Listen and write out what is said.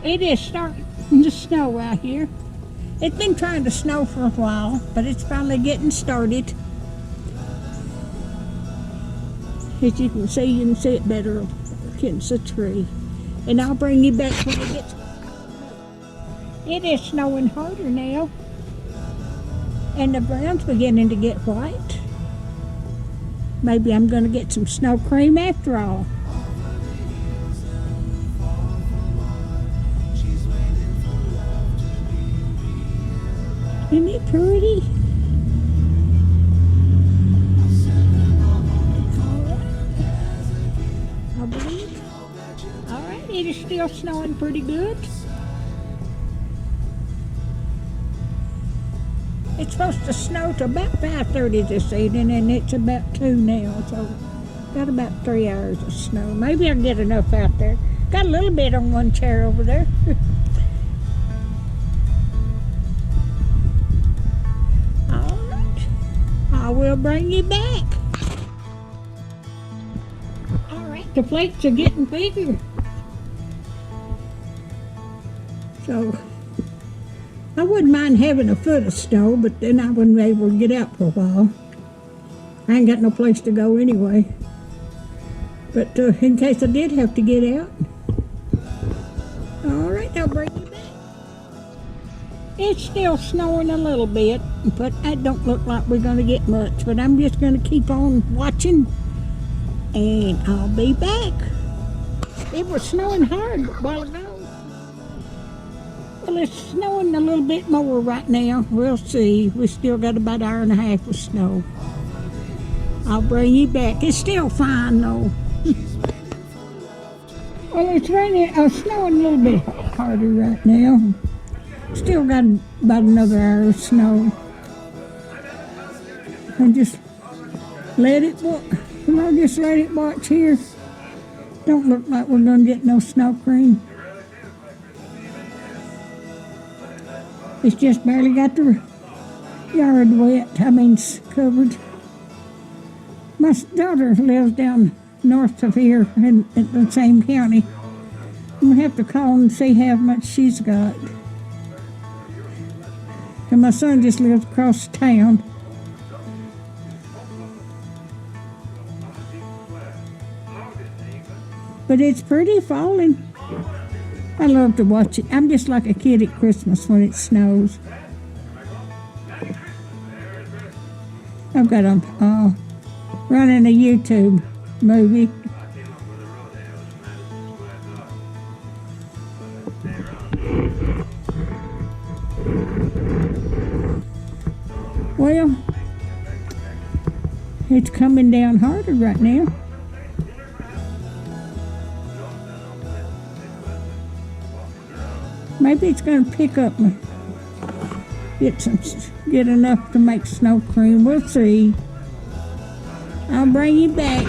It is starting to snow out here. It's been trying to snow for a while, but it's finally getting started. As you can see it better against the tree. And I'll bring you back when it gets... It is snowing harder now. And the ground's beginning to get white. Maybe I'm going to get some snow cream after all. Isn't it pretty? I believe. All right, it is still snowing pretty good. It's supposed to snow to about 5:30 this evening, and it's about 2 now, so got about 3 hours of snow. Maybe I'll get enough out there. Got a little bit on one chair over there. All right, I will bring you back. All right, the flakes are getting bigger. So I wouldn't mind having a foot of snow, but then I wouldn't be able to get out for a while. I ain't got no place to go anyway. But in case I did have to get out. All right, I'll bring you back. It's still snowing a little bit, but it don't look like we're going to get much. But I'm just going to keep on watching, and I'll be back. It was snowing hard a while ago. Well, it's snowing a little bit more right now. We'll see. We still got about an hour and a half of snow. I'll bring you back. It's still fine, though. Well, it's raining, snowing a little bit harder right now. Still got about another hour of snow. And just let it walk. Just let it watch here. Don't look like we're going to get no snow cream. It's just barely got the yard wet, covered. My daughter lives down north of here in the same county. I'm gonna have to call and see how much she's got. And my son just lives across town. But it's pretty falling. I love to watch it. I'm just like a kid at Christmas when it snows. I've got running a YouTube movie. Well, it's coming down harder right now. Maybe it's going to pick up and get enough to make snow cream. We'll see. I'll bring you back.